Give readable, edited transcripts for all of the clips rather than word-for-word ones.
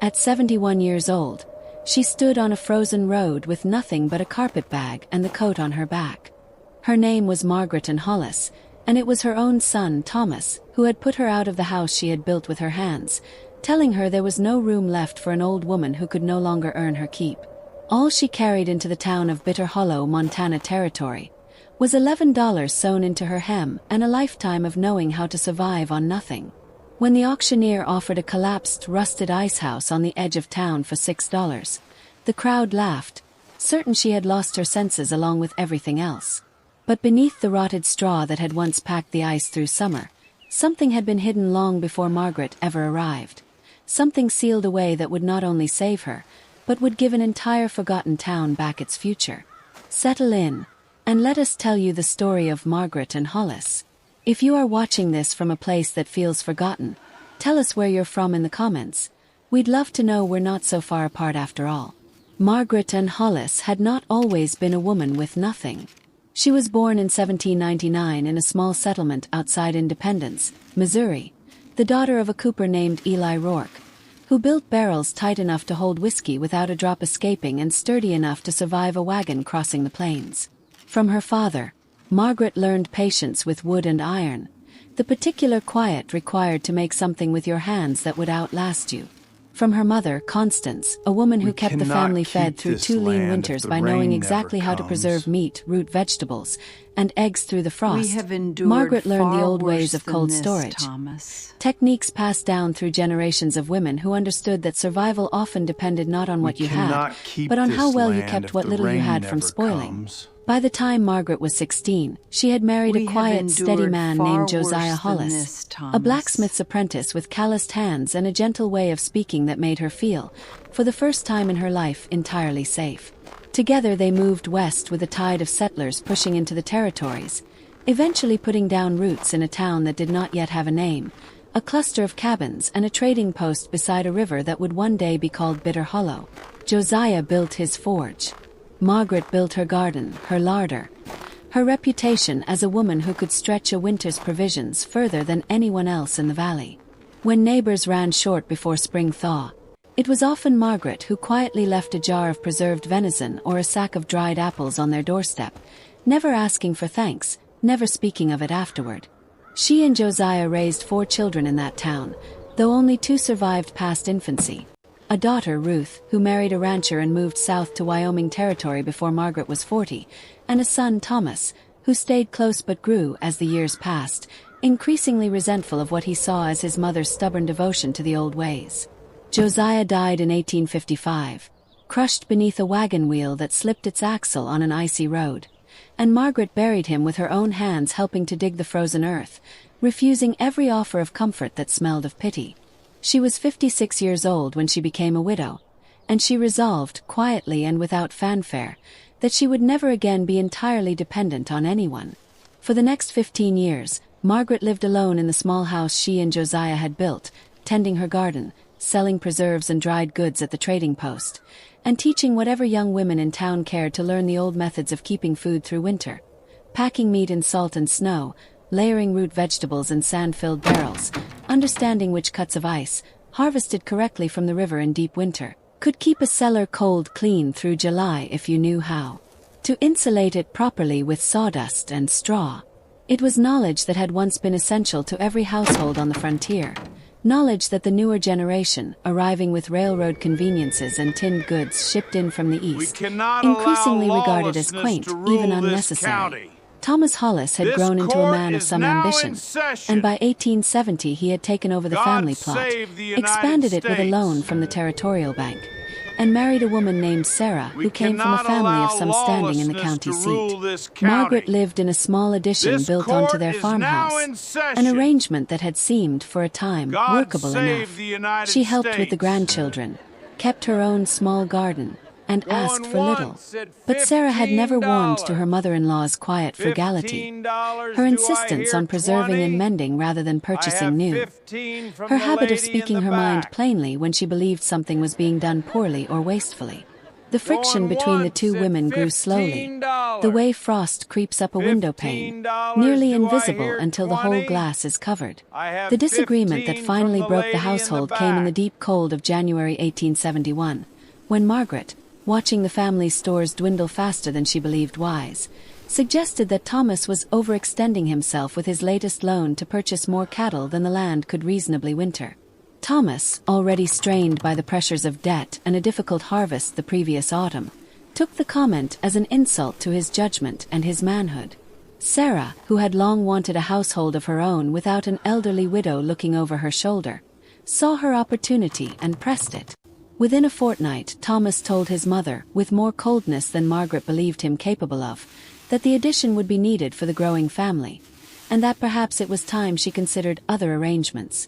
At 71 years old, she stood on a frozen road with nothing but a carpet bag and the coat on her back. Her name was Margaret Ann Hollis, and it was her own son, Thomas, who had put her out of the house she had built with her hands, telling her there was no room left for an old woman who could no longer earn her keep. All she carried into the town of Bitter Hollow, Montana Territory, was $11 sewn into her hem and a lifetime of knowing how to survive on nothing. When the auctioneer offered a collapsed, rusted icehouse on the edge of town for $6, the crowd laughed, certain she had lost her senses along with everything else. But beneath the rotted straw that had once packed the ice through summer, something had been hidden long before Margaret ever arrived. Something sealed away that would not only save her, but would give an entire forgotten town back its future. Settle in, and let us tell you the story of Margaret Ann Hollis. If you are watching this from a place that feels forgotten, tell us where you're from in the comments. We'd love to know we're not so far apart after all. Margaret Ann Hollis had not always been a woman with nothing. She was born in 1799 in a small settlement outside Independence, Missouri, the daughter of a cooper named Eli Rourke, who built barrels tight enough to hold whiskey without a drop escaping and sturdy enough to survive a wagon crossing the plains. From her father, Margaret learned patience with wood and iron, the particular quiet required to make something with your hands that would outlast you. From her mother, Constance, a woman who kept the family fed through 2 lean winters by knowing exactly how to preserve meat, root vegetables, and eggs through the frost, Margaret learned the old ways of cold storage. Techniques passed down through generations of women who understood that survival often depended not on what you had, but on how well you kept what little you had from spoiling. By the time Margaret was 16, she had married a quiet, steady man named Josiah Hollis, a blacksmith's apprentice with calloused hands and a gentle way of speaking that made her feel, for the first time in her life, entirely safe. Together they moved west with a tide of settlers pushing into the territories, eventually putting down roots in a town that did not yet have a name, a cluster of cabins and a trading post beside a river that would one day be called Bitter Hollow. Josiah built his forge. Margaret built her garden, her larder. Her reputation as a woman who could stretch a winter's provisions further than anyone else in the valley. When neighbors ran short before spring thaw, it was often Margaret who quietly left a jar of preserved venison or a sack of dried apples on their doorstep, never asking for thanks, never speaking of it afterward. She and Josiah raised 4 children in that town, though only 2 survived past infancy. A daughter, Ruth, who married a rancher and moved south to Wyoming Territory before Margaret was 40, and a son, Thomas, who stayed close but grew as the years passed, increasingly resentful of what he saw as his mother's stubborn devotion to the old ways. Josiah died in 1855, crushed beneath a wagon wheel that slipped its axle on an icy road, and Margaret buried him with her own hands, helping to dig the frozen earth, refusing every offer of comfort that smelled of pity. She was 56 years old when she became a widow, and she resolved, quietly and without fanfare, that she would never again be entirely dependent on anyone. For the next 15 years, Margaret lived alone in the small house she and Josiah had built, tending her garden, selling preserves and dried goods at the trading post, and teaching whatever young women in town cared to learn the old methods of keeping food through winter. Packing meat in salt and snow, layering root vegetables in sand-filled barrels, understanding which cuts of ice, harvested correctly from the river in deep winter, could keep a cellar cold clean through July if you knew how to insulate it properly with sawdust and straw. It was knowledge that had once been essential to every household on the frontier, knowledge that the newer generation, arriving with railroad conveniences and tinned goods shipped in from the east, increasingly regarded as quaint, even unnecessary. Thomas Hollis had grown into a man of some ambition, and by 1870 he had taken over the family plot, expanded it with a loan from the Territorial Bank, and married a woman named Sarah who came from a family of some standing in the county seat. Margaret lived in a small addition built onto their farmhouse, an arrangement that had seemed, for a time, workable enough. She helped with the grandchildren, kept her own small garden, and asked for little. But Sarah had never warmed to her mother-in-law's quiet frugality, her insistence on preserving and mending rather than purchasing new, her habit of speaking her mind plainly when she believed something was being done poorly or wastefully. The friction between the two women grew slowly, the way frost creeps up a window pane, nearly invisible until the whole glass is covered. The disagreement that finally broke the household came in the deep cold of January 1871, when Margaret, watching the family's stores dwindle faster than she believed wise, suggested that Thomas was overextending himself with his latest loan to purchase more cattle than the land could reasonably winter. Thomas, already strained by the pressures of debt and a difficult harvest the previous autumn, took the comment as an insult to his judgment and his manhood. Sarah, who had long wanted a household of her own without an elderly widow looking over her shoulder, saw her opportunity and pressed it. Within a fortnight, Thomas told his mother, with more coldness than Margaret believed him capable of, that the addition would be needed for the growing family, and that perhaps it was time she considered other arrangements.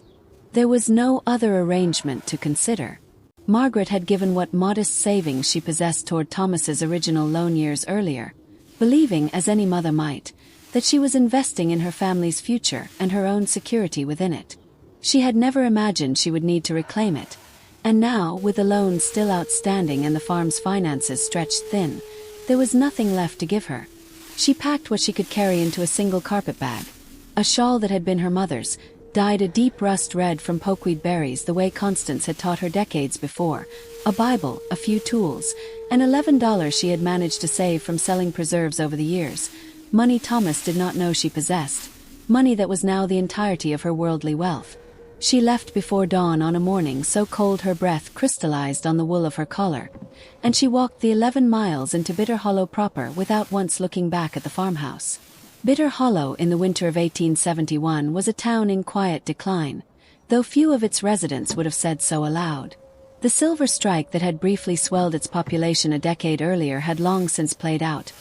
There was no other arrangement to consider. Margaret had given what modest savings she possessed toward Thomas's original loan years earlier, believing, as any mother might, that she was investing in her family's future and her own security within it. She had never imagined she would need to reclaim it, and now, with the loan still outstanding and the farm's finances stretched thin, there was nothing left to give her. She packed what she could carry into a single carpet bag, a shawl that had been her mother's, dyed a deep rust red from pokeweed berries the way Constance had taught her decades before, a Bible, a few tools, and $11 she had managed to save from selling preserves over the years, money Thomas did not know she possessed, money that was now the entirety of her worldly wealth. She left before dawn on a morning so cold her breath crystallized on the wool of her collar, and she walked the 11 miles into Bitter Hollow proper without once looking back at the farmhouse. Bitter Hollow in the winter of 1871 was a town in quiet decline, though few of its residents would have said so aloud. The silver strike that had briefly swelled its population a decade earlier had long since played out,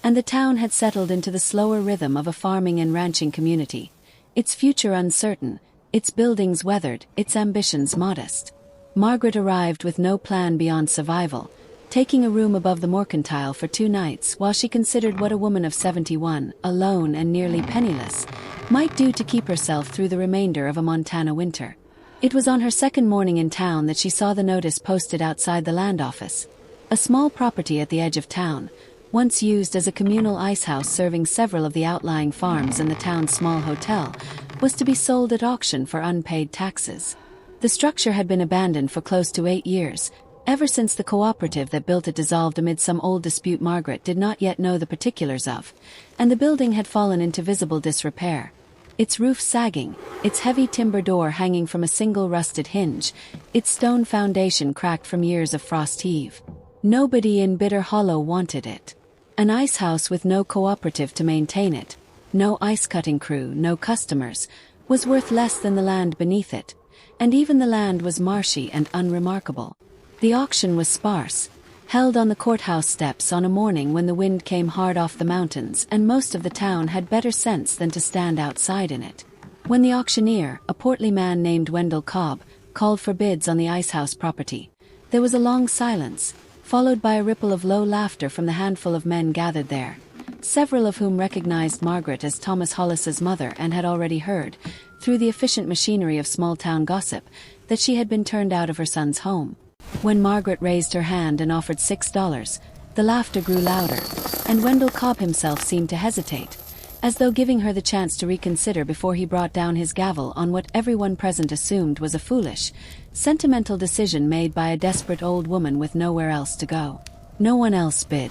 and the town had settled into the slower rhythm of a farming and ranching community, its future uncertain, its buildings weathered, its ambitions modest. Margaret arrived with no plan beyond survival, taking a room above the mercantile for 2 nights while she considered what a woman of 71, alone and nearly penniless, might do to keep herself through the remainder of a Montana winter. It was on her second morning in town that she saw the notice posted outside the land office. A small property at the edge of town, once used as a communal icehouse serving several of the outlying farms and the town's small hotel, was to be sold at auction for unpaid taxes. The structure had been abandoned for close to 8 years, ever since the cooperative that built it dissolved amid some old dispute Margaret did not yet know the particulars of, and the building had fallen into visible disrepair. Its roof sagging, its heavy timber door hanging from a single rusted hinge, its stone foundation cracked from years of frost heave. Nobody in Bitter Hollow wanted it. An ice house with no cooperative to maintain it, no ice-cutting crew, no customers, was worth less than the land beneath it, and even the land was marshy and unremarkable. The auction was sparse, held on the courthouse steps on a morning when the wind came hard off the mountains and most of the town had better sense than to stand outside in it. When the auctioneer, a portly man named Wendell Cobb, called for bids on the Icehouse property, there was a long silence, followed by a ripple of low laughter from the handful of men gathered there, several of whom recognized Margaret as Thomas Hollis's mother and had already heard, through the efficient machinery of small-town gossip, that she had been turned out of her son's home. When Margaret raised her hand and offered $6, the laughter grew louder, and Wendell Cobb himself seemed to hesitate, as though giving her the chance to reconsider before he brought down his gavel on what everyone present assumed was a foolish, sentimental decision made by a desperate old woman with nowhere else to go. No one else bid.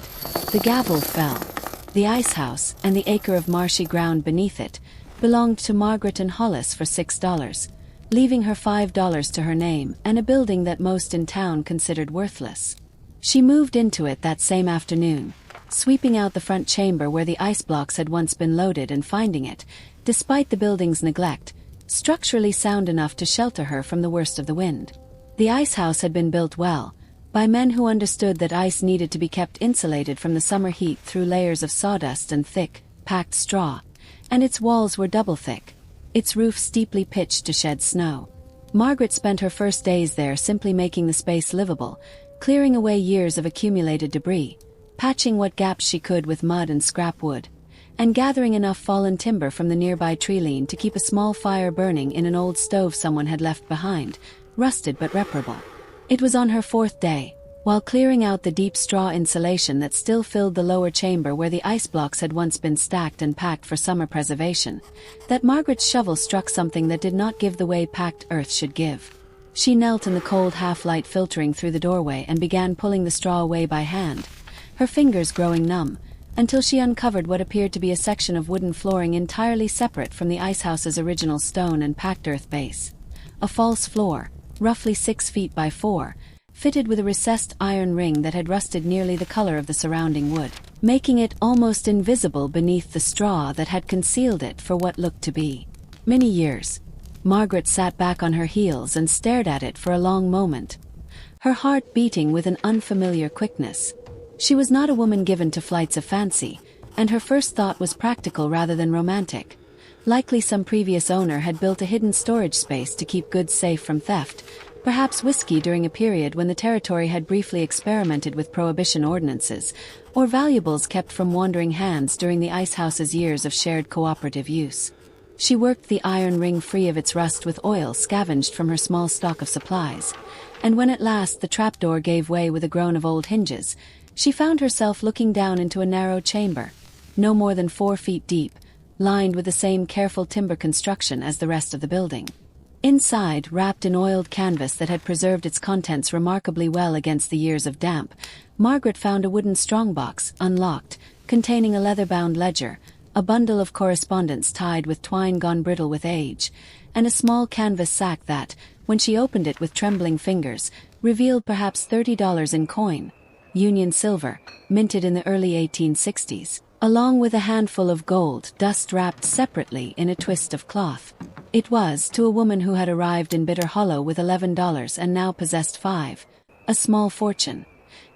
The gavel fell. The icehouse, and the acre of marshy ground beneath it, belonged to Margaret and Hollis for $6. Leaving her $5 to her name and a building that most in town considered worthless. She moved into it that same afternoon, sweeping out the front chamber where the ice blocks had once been loaded and finding it, despite the building's neglect, structurally sound enough to shelter her from the worst of the wind. The ice house had been built well, by men who understood that ice needed to be kept insulated from the summer heat through layers of sawdust and thick, packed straw, and its walls were double thick, its roof steeply pitched to shed snow. Margaret spent her first days there simply making the space livable, clearing away years of accumulated debris, patching what gaps she could with mud and scrap wood, and gathering enough fallen timber from the nearby tree line to keep a small fire burning in an old stove someone had left behind, rusted but reparable. It was on her 4th day, while clearing out the deep straw insulation that still filled the lower chamber where the ice blocks had once been stacked and packed for summer preservation, that Margaret's shovel struck something that did not give the way packed earth should give. She knelt in the cold half-light filtering through the doorway and began pulling the straw away by hand, her fingers growing numb, until she uncovered what appeared to be a section of wooden flooring entirely separate from the Icehouse's original stone and packed earth base. A false floor, roughly 6 feet by 4, fitted with a recessed iron ring that had rusted nearly the color of the surrounding wood, making it almost invisible beneath the straw that had concealed it for what looked to be many years. Margaret sat back on her heels and stared at it for a long moment, her heart beating with an unfamiliar quickness. She was not a woman given to flights of fancy, and her first thought was practical rather than romantic. Likely some previous owner had built a hidden storage space to keep goods safe from theft, perhaps whiskey during a period when the territory had briefly experimented with prohibition ordinances, or valuables kept from wandering hands during the Icehouse's years of shared cooperative use. She worked the iron ring free of its rust with oil scavenged from her small stock of supplies, and when at last the trapdoor gave way with a groan of old hinges, she found herself looking down into a narrow chamber, no more than 4 feet deep, lined with the same careful timber construction as the rest of the building. Inside, wrapped in oiled canvas that had preserved its contents remarkably well against the years of damp, Margaret found a wooden strongbox, unlocked, containing a leather-bound ledger, a bundle of correspondence tied with twine gone brittle with age, and a small canvas sack that, when she opened it with trembling fingers, revealed perhaps $30 in coin, Union silver, minted in the early 1860s, along with a handful of gold dust wrapped separately in a twist of cloth. It was, to a woman who had arrived in Bitter Hollow with $11 and now possessed 5, a small fortune,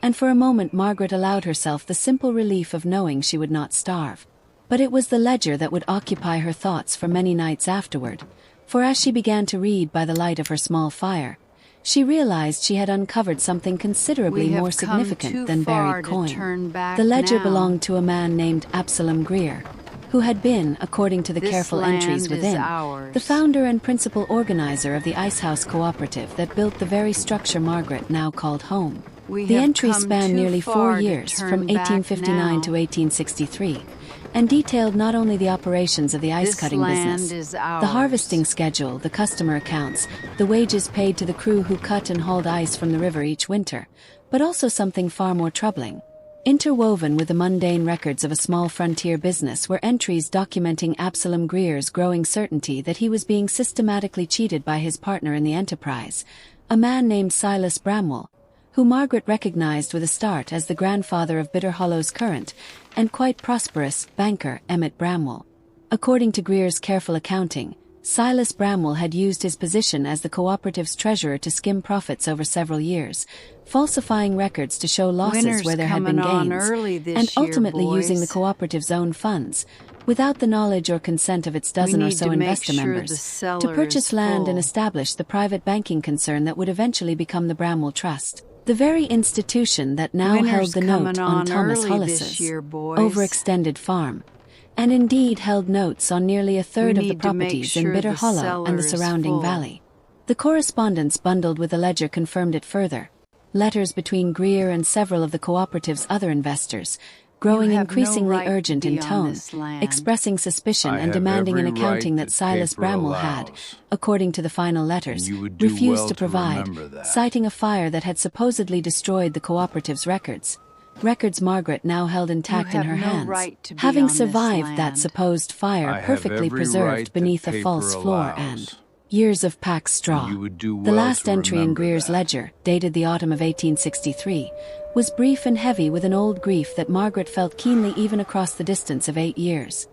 and for a moment Margaret allowed herself the simple relief of knowing she would not starve. But it was the ledger that would occupy her thoughts for many nights afterward, for as she began to read by the light of her small fire, she realized she had uncovered something considerably more significant than buried coin. The ledger belonged to a man named Absalom Greer, who had been, according to the careful entries within, the founder and principal organizer of the Icehouse cooperative that built the very structure Margaret now called home. The entries spanned nearly 4 years, from 1859 to 1863, and detailed not only the operations of the ice-cutting business, the harvesting schedule, the customer accounts, the wages paid to the crew who cut and hauled ice from the river each winter, but also something far more troubling. Interwoven with the mundane records of a small frontier business were entries documenting Absalom Greer's growing certainty that he was being systematically cheated by his partner in the enterprise, a man named Silas Bramwell, who Margaret recognized with a start as the grandfather of Bitter Hollow's current and quite prosperous banker Emmett Bramwell. According to Greer's careful accounting, Silas Bramwell had used his position as the cooperative's treasurer to skim profits over several years, falsifying records to show losses where there had been gains, and ultimately using the cooperative's own funds, without the knowledge or consent of its dozen or so investor members, to purchase land and establish the private banking concern that would eventually become the Bramwell Trust, the very institution that now held the note on Thomas Hollis's overextended farm, and indeed held notes on nearly a third of the properties in Bitter Hollow and the surrounding valley. The correspondence bundled with the ledger confirmed it further. Letters between Greer and several of the cooperative's other investors, growing increasingly urgent in tone, expressing suspicion and demanding an accounting that Silas Bramwell had, according to the final letters, refused to provide, citing a fire that had supposedly destroyed the cooperative's records. Records Margaret now held intact in her hands, having survived that supposed fire perfectly preserved beneath a false floor and years of packed straw. The last entry in Greer's ledger, dated the autumn of 1863, was brief and heavy with an old grief that Margaret felt keenly even across the distance of 8 years.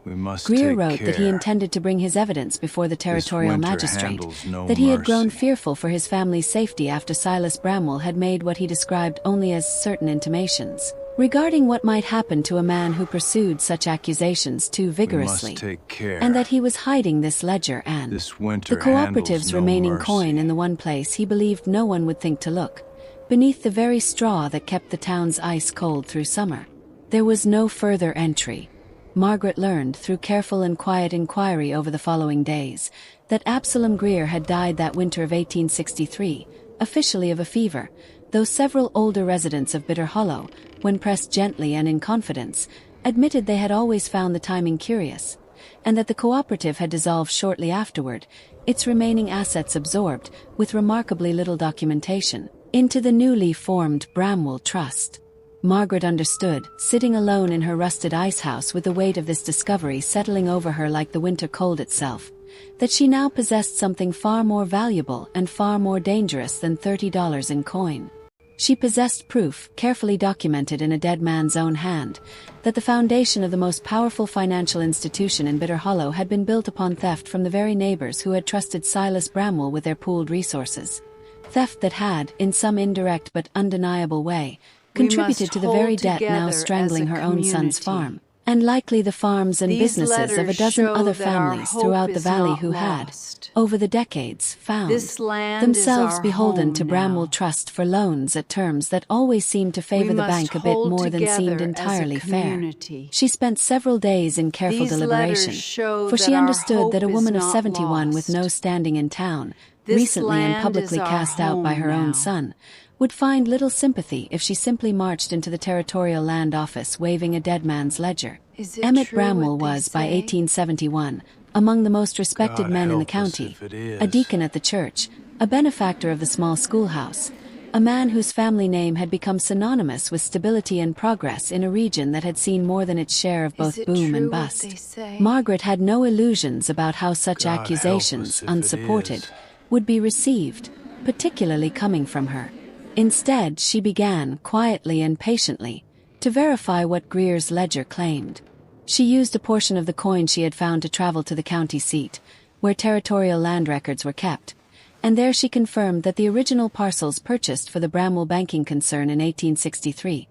Greer wrote that he intended to bring his evidence before the territorial magistrate, that he had grown fearful for his family's safety after Silas Bramwell had made what he described only as certain intimations regarding what might happen to a man who pursued such accusations too vigorously, and that he was hiding this ledger and the cooperative's remaining coin in the one place he believed no one would think to look, beneath the very straw that kept the town's ice cold through summer. There was no further entry. Margaret learned, through careful and quiet inquiry over the following days, that Absalom Greer had died that winter of 1863, officially of a fever, though several older residents of Bitter Hollow, when pressed gently and in confidence, admitted they had always found the timing curious, and that the cooperative had dissolved shortly afterward, its remaining assets absorbed, with remarkably little documentation, into the newly formed Bramwell Trust. Margaret understood, sitting alone in her rusted icehouse with the weight of this discovery settling over her like the winter cold itself, that she now possessed something far more valuable and far more dangerous than $30 in coin. She possessed proof, carefully documented in a dead man's own hand, that the foundation of the most powerful financial institution in Bitter Hollow had been built upon theft from the very neighbors who had trusted Silas Bramwell with their pooled resources. Theft that had, in some indirect but undeniable way, contributed to the very debt now strangling her own son's farm, and likely the farms and businesses of a dozen other families throughout the valley who had, over the decades, found themselves beholden to Bramwell Trust for loans at terms that always seemed to favor the bank a bit more than seemed entirely fair. She spent several days in careful deliberation, for she understood that a woman of 71 with no standing in town, recently and publicly cast out by her own son, would find little sympathy if she simply marched into the territorial land office waving a dead man's ledger. Emmett Bramwell was, by 1871, among the most respected men in the county, a deacon at the church, a benefactor of the small schoolhouse, a man whose family name had become synonymous with stability and progress in a region that had seen more than its share of both boom and bust. Margaret had no illusions about how such accusations, unsupported, would be received, particularly coming from her. Instead, she began, quietly and patiently, to verify what Greer's ledger claimed. She used a portion of the coin she had found to travel to the county seat, where territorial land records were kept, and there she confirmed that the original parcels purchased for the Bramwell banking concern in 1863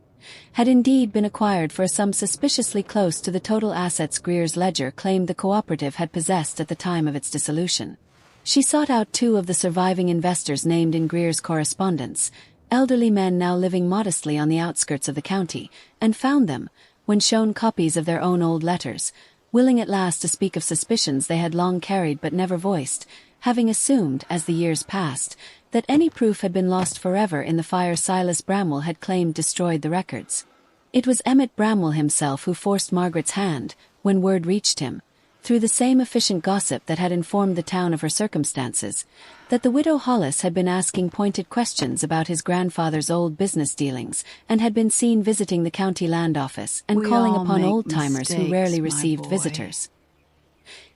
had indeed been acquired for a sum suspiciously close to the total assets Greer's ledger claimed the cooperative had possessed at the time of its dissolution. She sought out two of the surviving investors named in Greer's correspondence, elderly men now living modestly on the outskirts of the county, and found them, when shown copies of their own old letters, willing at last to speak of suspicions they had long carried but never voiced, having assumed, as the years passed, that any proof had been lost forever in the fire Silas Bramwell had claimed destroyed the records. It was Emmett Bramwell himself who forced Margaret's hand, when word reached him, through the same efficient gossip that had informed the town of her circumstances, that the widow Hollis had been asking pointed questions about his grandfather's old business dealings and had been seen visiting the county land office and calling upon old-timers who rarely received visitors.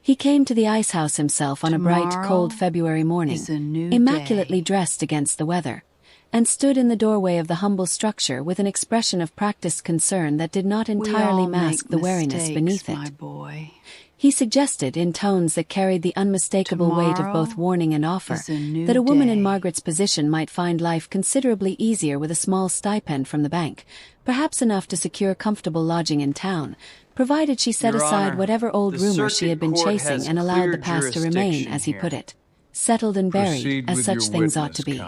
He came to the Icehouse himself on a bright, cold February morning, immaculately dressed against the weather, and stood in the doorway of the humble structure with an expression of practiced concern that did not entirely mask the wariness beneath it. He suggested, in tones that carried the unmistakable weight of both warning and offer, that a woman in Margaret's position might find life considerably easier with a small stipend from the bank, perhaps enough to secure comfortable lodging in town, provided she set aside whatever old rumors she had been chasing and allowed the past to remain, as he put it, settled and buried, as such things ought to be.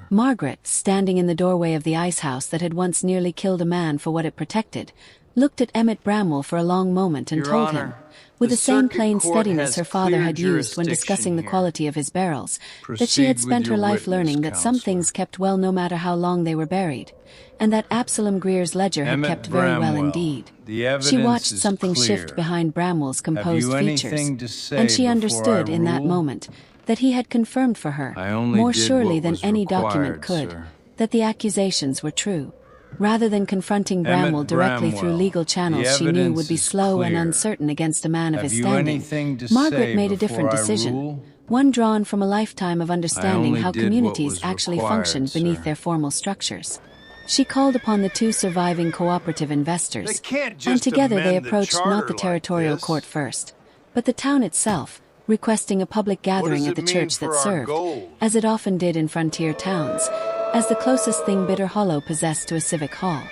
Margaret, standing in the doorway of the icehouse that had once nearly killed a man for what it protected, looked at Emmett Bramwell for a long moment and told him, with the same plain steadiness her father had used when discussing the quality of his barrels, that she had spent her life learning that some things kept well no matter how long they were buried, and that Absalom Greer's ledger had kept very well indeed. She watched something shift behind Bramwell's composed features, and she understood in that moment that he had confirmed for her, more surely than any document could, that the accusations were true. Rather than confronting Bramwell directly through legal channels she knew would be slow and uncertain against a man of his standing, Margaret made a different decision, one drawn from a lifetime of understanding how communities actually functioned beneath their formal structures. She called upon the two surviving cooperative investors, and together they approached not the territorial court first, but the town itself, requesting a public gathering at the church that served, as it often did in frontier towns, as the closest thing Bitter Hollow possessed to a civic hall.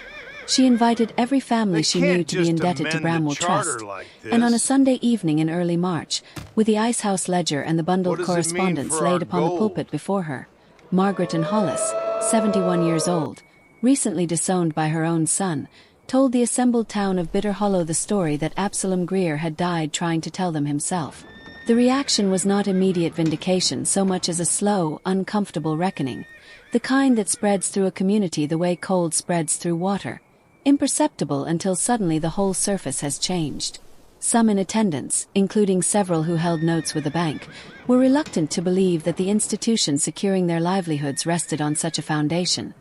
She invited every family she knew to be indebted to Bramwell Trust, and on a Sunday evening in early March, with the Icehouse ledger and the bundled correspondence laid upon the pulpit before her, Margaret and Hollis, 71 years old, recently disowned by her own son, told the assembled town of Bitter Hollow the story that Absalom Greer had died trying to tell them himself. The reaction was not immediate vindication so much as a slow, uncomfortable reckoning, the kind that spreads through a community the way cold spreads through water, imperceptible until suddenly the whole surface has changed. Some in attendance, including several who held notes with the bank, were reluctant to believe that the institution securing their livelihoods rested on such a foundation,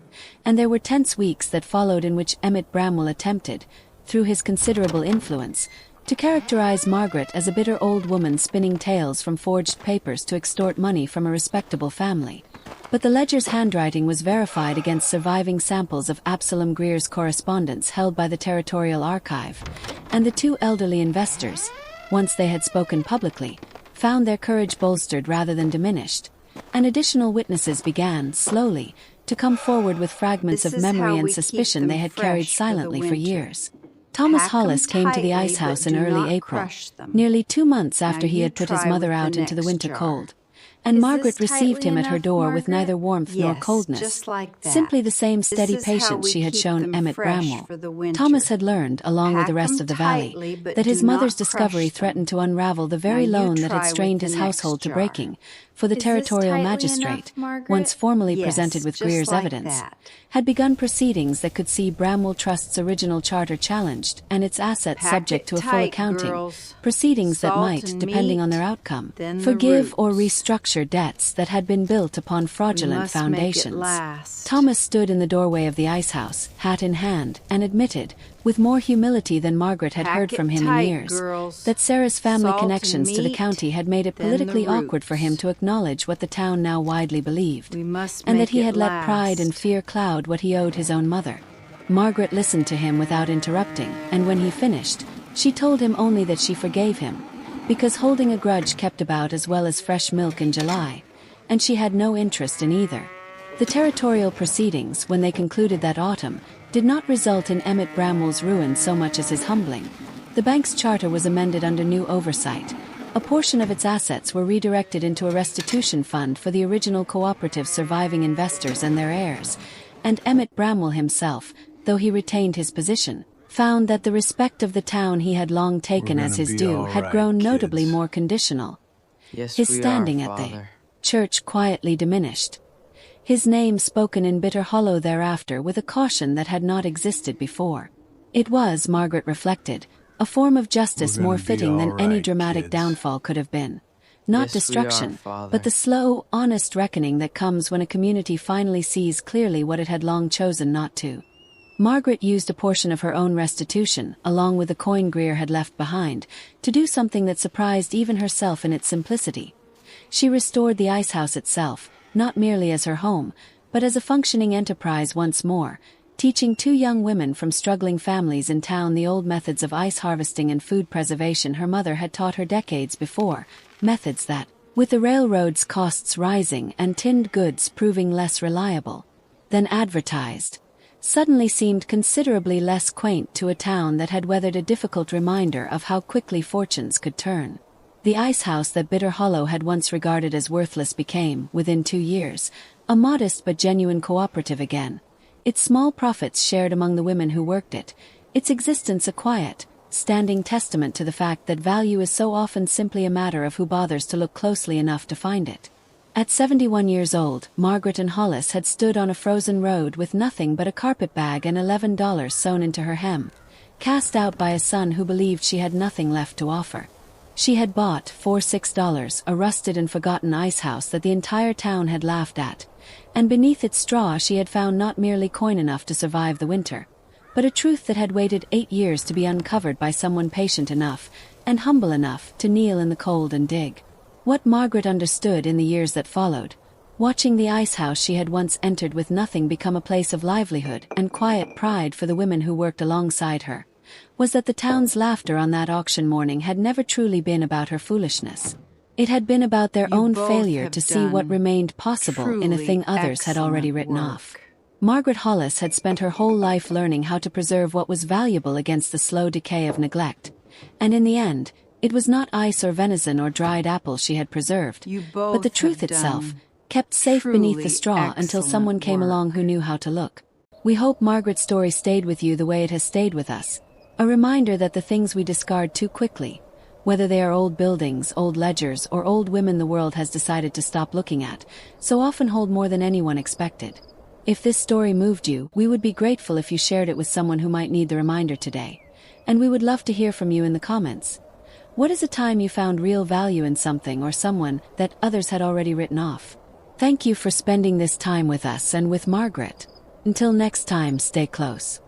and there were tense weeks that followed in which Emmett Bramwell attempted, through his considerable influence, to characterize Margaret as a bitter old woman spinning tales from forged papers to extort money from a respectable family. But the ledger's handwriting was verified against surviving samples of Absalom Greer's correspondence held by the Territorial Archive, and the two elderly investors, once they had spoken publicly, found their courage bolstered rather than diminished, and additional witnesses began, slowly, to come forward with fragments of memory and suspicion they had carried silently for years. Thomas Hollis came to the Icehouse in early April, nearly 2 months after he had put his mother out into the winter cold, and Margaret received him at her door with neither warmth nor coldness, simply the same steady patience she had shown Emmett Bramwell. Thomas had learned, along with the rest of the valley, that his mother's discovery threatened to unravel the very loan that had strained his household to breaking, for the territorial magistrate, once formally presented with Greer's evidence, had begun proceedings that could see Bramwell Trust's original charter challenged and its assets subject to a full accounting, proceedings that might, depending on their outcome, forgive or restructure debts that had been built upon fraudulent foundations. Thomas stood in the doorway of the Icehouse, hat in hand, and admitted, with more humility than Margaret had heard from him in years, that Sarah's family connections to the county had made it politically awkward for him to acknowledge what the town now widely believed, and that he had let pride and fear cloud what he owed his own mother. Margaret listened to him without interrupting, and when he finished, she told him only that she forgave him, because holding a grudge kept about as well as fresh milk in July, and she had no interest in either. The territorial proceedings, when they concluded that autumn, did not result in Emmett Bramwell's ruin so much as his humbling. The bank's charter was amended under new oversight. A portion of its assets were redirected into a restitution fund for the original cooperative's surviving investors and their heirs, and Emmett Bramwell himself, though he retained his position, found that the respect of the town he had long taken as his due had grown notably more conditional. His standing at the church quietly diminished. His name spoken in Bitter Hollow thereafter with a caution that had not existed before. It was, Margaret reflected, a form of justice more fitting than any dramatic downfall could have been. Not destruction, but the slow, honest reckoning that comes when a community finally sees clearly what it had long chosen not to. Margaret used a portion of her own restitution, along with the coin Greer had left behind, to do something that surprised even herself in its simplicity. She restored the Icehouse itself, not merely as her home, but as a functioning enterprise once more, teaching 2 young women from struggling families in town the old methods of ice harvesting and food preservation her mother had taught her decades before, methods that, with the railroad's costs rising and tinned goods proving less reliable than advertised, suddenly seemed considerably less quaint to a town that had weathered a difficult reminder of how quickly fortunes could turn. The Icehouse that Bitter Hollow had once regarded as worthless became, within 2 years, a modest but genuine cooperative again, its small profits shared among the women who worked it, its existence a quiet, standing testament to the fact that value is so often simply a matter of who bothers to look closely enough to find it. At 71 years old, Margaret and Hollis had stood on a frozen road with nothing but a carpetbag and $11 sewn into her hem, cast out by a son who believed she had nothing left to offer. She had bought, for $6, a rusted and forgotten icehouse that the entire town had laughed at, and beneath its straw she had found not merely coin enough to survive the winter, but a truth that had waited 8 years to be uncovered by someone patient enough and humble enough to kneel in the cold and dig. What Margaret understood in the years that followed, watching the Icehouse she had once entered with nothing become a place of livelihood and quiet pride for the women who worked alongside her, was that the town's laughter on that auction morning had never truly been about her foolishness. It had been about their own failure to see what remained possible in a thing others had already written off. Margaret Hollis had spent her whole life learning how to preserve what was valuable against the slow decay of neglect, and in the end, it was not ice or venison or dried apples she had preserved, but the truth itself, kept safe beneath the straw until someone came along who knew how to look. We hope Margaret's story stayed with you the way it has stayed with us, a reminder that the things we discard too quickly, Whether they are old buildings, old ledgers, or old women the world has decided to stop looking at, so often hold more than anyone expected. If this story moved you, we would be grateful if you shared it with someone who might need the reminder today. And we would love to hear from you in the comments. What is a time you found real value in something or someone that others had already written off? Thank you for spending this time with us and with Margaret. Until next time, stay close.